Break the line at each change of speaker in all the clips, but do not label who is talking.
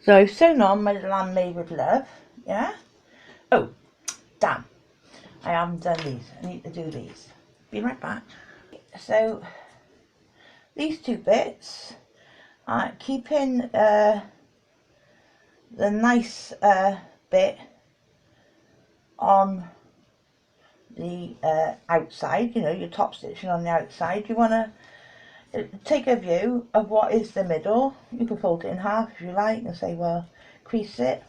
So I've sewn on my Lamb Made with Love, yeah? Oh, damn, I haven't done these. I need to do these. Be right back. So, these two bits, keeping the nice bit on the outside, you know, your top stitching on the outside. You want to take a view of what is the middle. You can fold it in half if you like and say, well, crease it.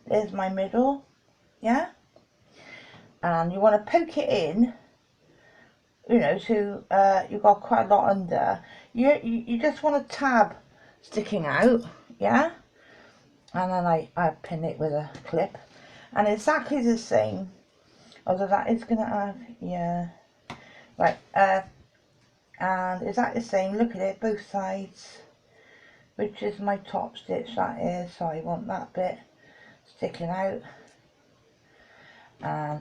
There's my middle, yeah? And you want to poke it in, you know, to you've got quite a lot under. You just want a tab sticking out, yeah? And then I pin it with a clip, and exactly the same, although that is gonna have, yeah, right, and exactly the same. Look at it, both sides, which is my top stitch, that is, so I want that bit sticking out, and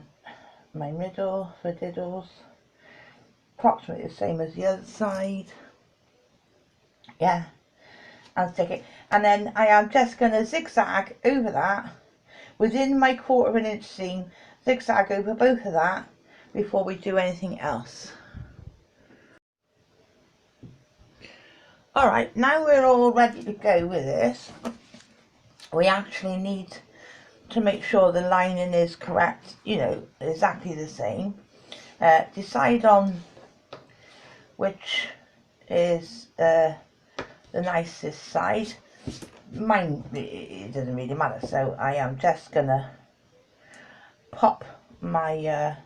my middle for diddles, approximately the same as the other side, yeah, and stick it. And then I am just going to zigzag over that within my 1/4 inch seam, zigzag over both of that before we do anything else. Alright, now we're all ready to go with this. We actually need to make sure the lining is correct, you know, exactly the same. Decide on which is the nicest side. Mine, it doesn't really matter, so I am just gonna pop my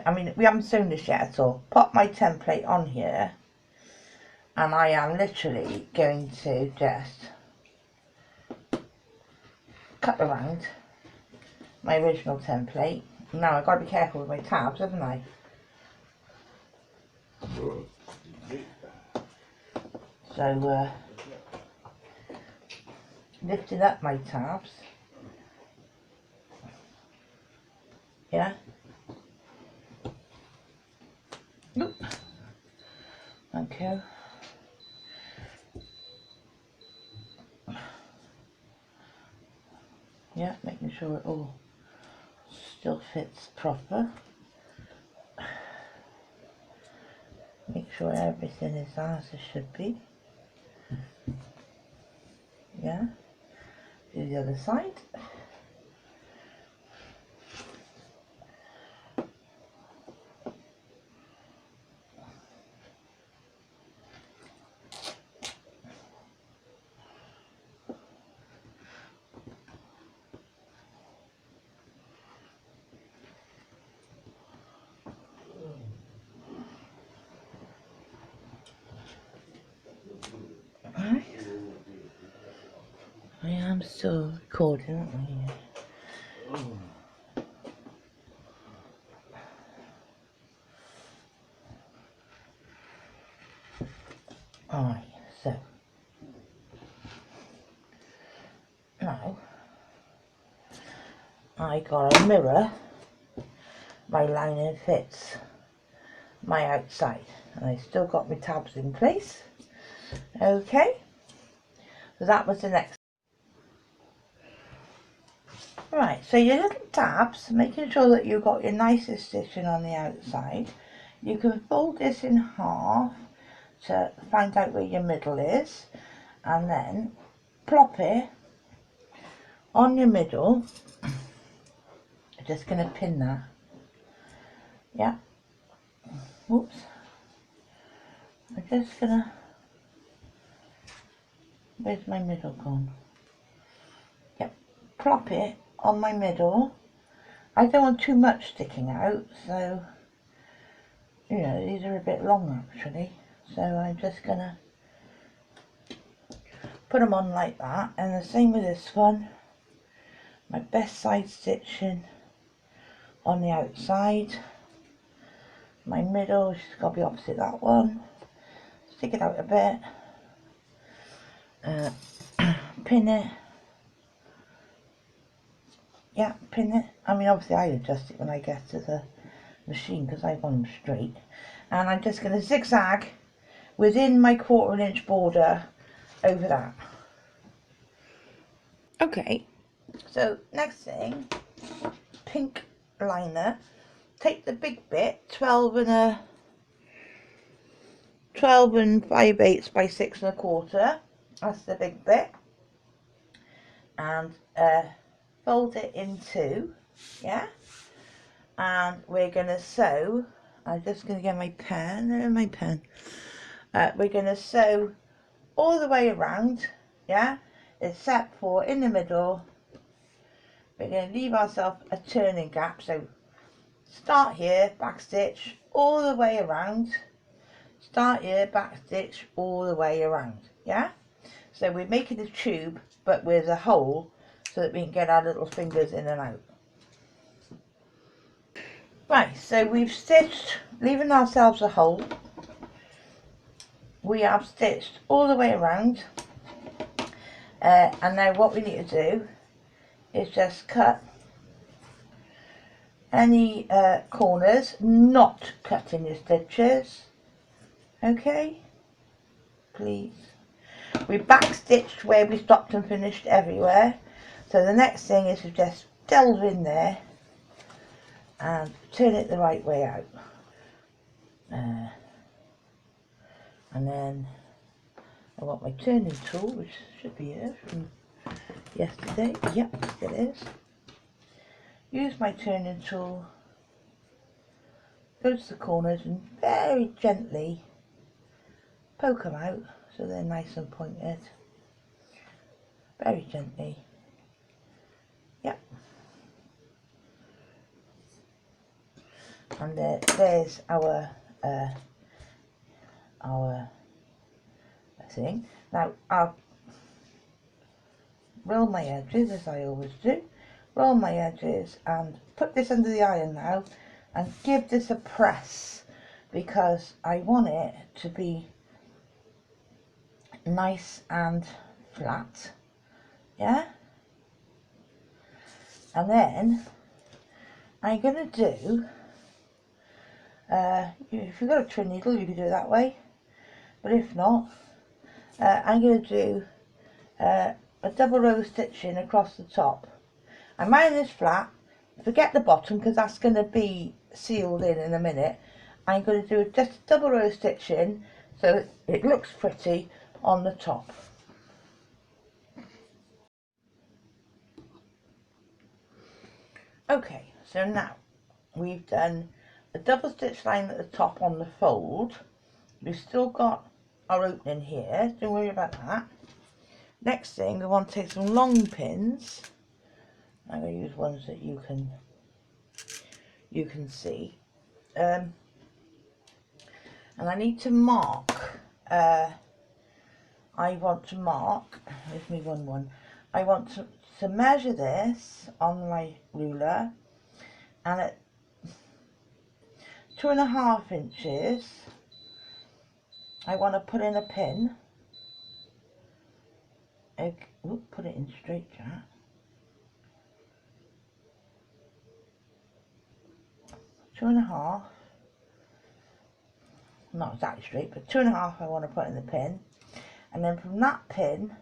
I mean, we haven't sewn this yet at all. Pop my template on here, and I am literally going to just cut around my original template. Now I've got to be careful with my tabs, haven't I? So lifting up my tabs, yeah. Oop. Okay. Yeah, making sure it all still fits proper. Make sure everything is as it should be. Yeah. Do the other side. Right. I am still recording, aren't I? Alright, so now I got a mirror. My lining fits my outside, and I still got my tabs in place. Okay, so that was the next. Right, so your little tabs, making sure that you've got your nicest stitching on the outside. You can fold this in half to find out where your middle is, and then plop it on your middle. I'm just going to pin that. Yeah. Oops. I'm just going to, where's my middle gone? Yep. Plop it on my middle. I don't want too much sticking out, so, you know, these are a bit long actually. So I'm just going to put them on like that, and the same with this one. My best side stitching on the outside. My middle, she's got to be opposite that one. Stick it out a bit. Pin it. Yeah, pin it. I mean, obviously I adjust it when I get to the machine because I want them straight. And I'm just going to zigzag within my 1/4 inch border over that. Okay, so next thing, pink liner. Take the big bit, 12 and 5/8 by 6 1/4. That's the big bit, and fold it in two. Yeah, and we're gonna sew. I'm just gonna get my pen. We're gonna sew all the way around. Yeah, except for in the middle. We're going to leave ourselves a turning gap, so start here, back stitch all the way around, start here, back stitch all the way around. Yeah, so we're making a tube but with a hole so that we can get our little fingers in and out. Right, so we've stitched, leaving ourselves a hole. We have stitched all the way around, and now what we need to do is just cut any corners, not cutting your stitches. Okay, please. We back stitched where we stopped and finished everywhere, so the next thing is to just delve in there and turn it the right way out, and then I want my turning tool, which should be here from yesterday. Yep, it is. Use my turning tool, go to the corners and very gently poke them out so they're nice and pointed. Very gently. Yep. And there's our thing. Now I'll roll my edges as I always do. Roll my edges and put this under the iron now and give this a press, because I want it to be nice and flat. Yeah, and then I'm gonna do if you've got a twin needle you can do it that way, but if not, I'm going to do a double row stitching across the top. I'm ironing this flat, forget the bottom because that's going to be sealed in a minute. I'm going to do just a double row stitching so it looks pretty on the top. Okay, so now we've done a double stitch line at the top on the fold. We've still got our opening here, don't worry about that. Next thing, we want to take some long pins. I'm going to use ones that you can see, and I need to mark. I want to mark. Here's me one. I want to measure this on my ruler, and at 2.5 inches, I want to put in a pin. Okay, put it in straight, Jack. Two and a half, not exactly straight, but 2.5 I want to put in the pin, and then from that pin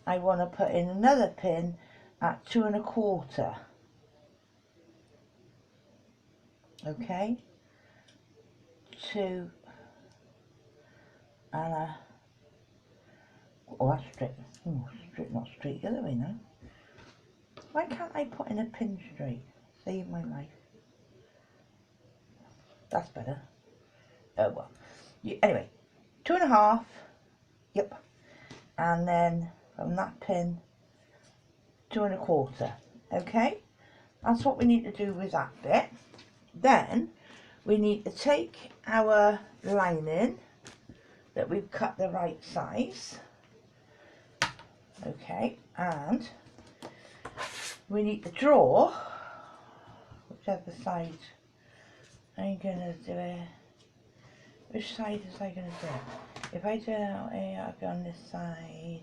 I want to put in another pin at 2.25. Okay, 2 and a, oh that's straight, straight, not straight the other way now. Why can't I put in a pin straight? Save my life. That's better. Oh well. Anyway, 2.5. Yep. And then from that pin, 2.25. Okay. That's what we need to do with that bit. Then we need to take our lining that we've cut the right size. Okay. And we need to draw whichever side I'm gonna do it. Which side is I gonna do it? If I do it out here, I'll go on this side.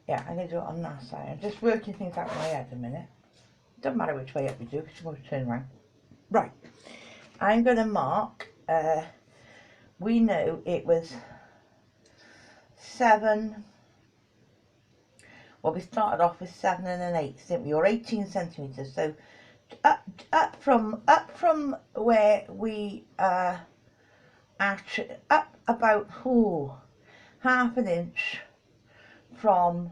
Yeah, I'm gonna do it on that side. I'm just working things out in my head a minute. Doesn't matter which way up we do, because you're going to turn around. Right, I'm gonna mark. We know it was 7 well, we started off with 7 1/8, didn't we, or 18 centimetres. So up from where we actually up about half an inch from.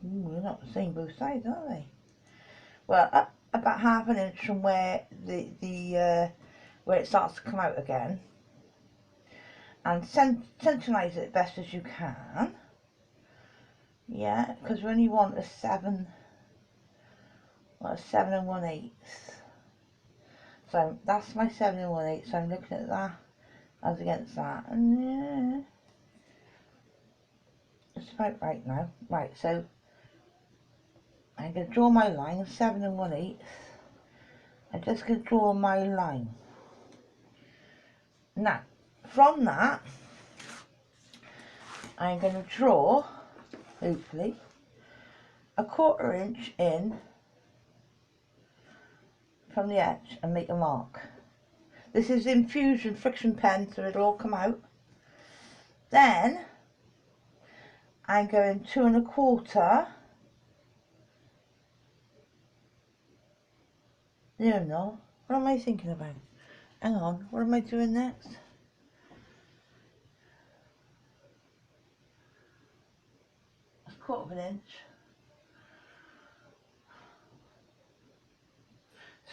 They're not the same both sides, are they? Well, up about half an inch from where where it starts to come out again, and centralise it best as you can. Yeah, because we only want a 7 1/8. So that's my 7 1/8. So I'm looking at that as against that, and yeah, it's about right now. Right, so I'm going to draw my line, 7 1/8. I'm just going to draw my line. Now, from that, I'm going to draw, hopefully, a 1/4 inch in from the edge and make a mark. This is infusion friction pen, so it'll all come out. Then I'm going 2 1/4. No, what am I thinking about? Hang on, what am I doing next? That's 1/4 inch.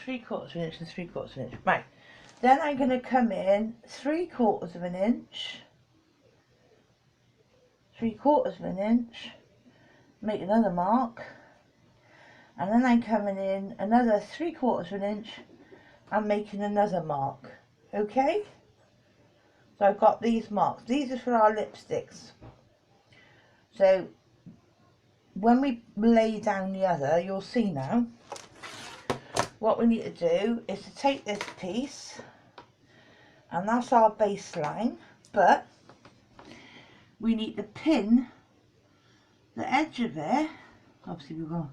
3/4 inch and 3/4 inch. Right. Then I'm going to come in 3/4 inch. 3/4 inch. Make another mark. And then I'm coming in another 3/4 inch and making another mark. Okay? So I've got these marks. These are for our lipsticks. So when we lay down the other, you'll see now, what we need to do is to take this piece, and that's our baseline, but we need to pin the edge of it. Obviously we're going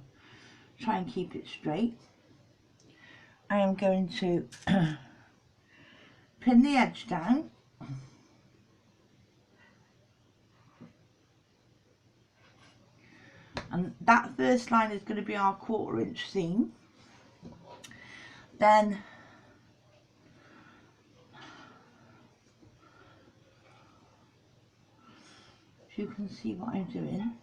to try and keep it straight. I am going to pin the edge down, and that first line is going to be our 1/4 inch seam. Then if you can see what I'm doing,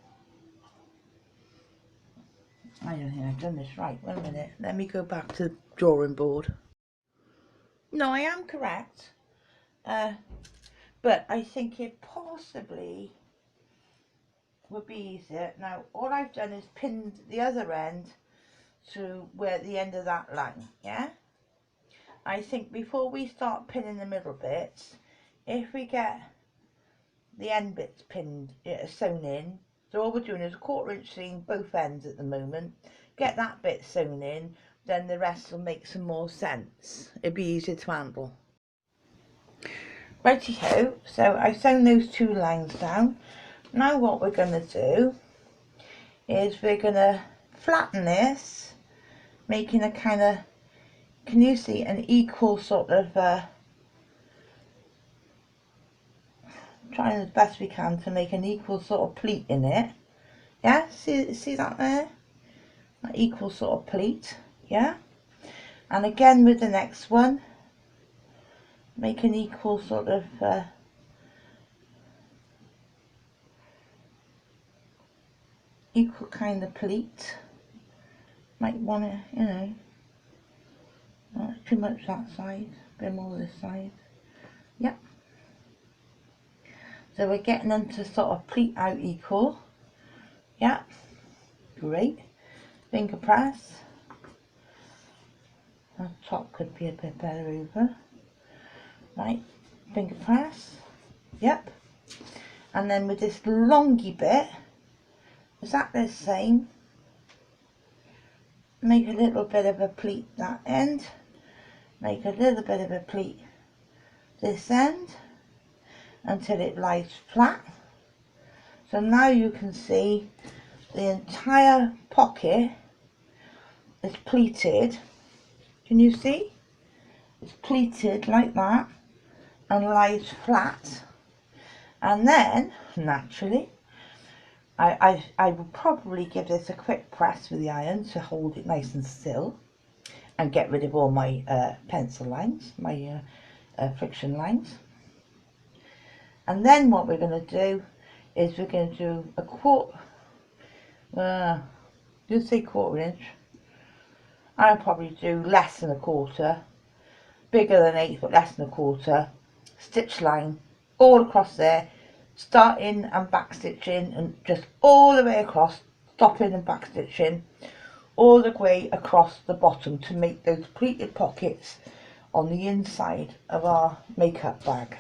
I don't think I've done this right. Wait a minute, let me go back to the drawing board. No, I am correct, but I think it possibly would be easier. Now all I've done is pinned the other end to where the end of that line. Yeah, I think before we start pinning the middle bits, if we get the end bits pinned, sewn in, so all we're doing is a 1/4 inch seam both ends at the moment, get that bit sewn in, then the rest will make some more sense. It'd be easier to handle. Righty-ho, so I've sewn those 2 lines down. Now what we're going to do is we're going to flatten this, making a kind of, can you see, an equal sort of, trying as best we can to make an equal sort of pleat in it. Yeah, see that there? That equal sort of pleat, yeah? And again with the next one, make an equal sort of equal kind of pleat. Might want to, you know, not too much that side, a bit more this side. Yep. So we're getting them to sort of pleat out equal. Yep. Great. Finger press. The top could be a bit better over. Right. Finger press. Yep. And then with this longy bit, exactly the same. Make a little bit of a pleat that end. Make a little bit of a pleat this end until it lies flat. So now you can see the entire pocket is pleated. Can you see? It's pleated like that and lies flat. And then, naturally, I will probably give this a quick press with the iron to hold it nice and still and get rid of all my pencil lines, my friction lines. And then what we're going to do is we're going to do a you say 1/4 inch. I'll probably do less than 1/4, bigger than 8 but less than 1/4 stitch line all across there, starting and back stitching, and just all the way across, stopping and back stitching all the way across the bottom to make those pleated pockets on the inside of our makeup bag.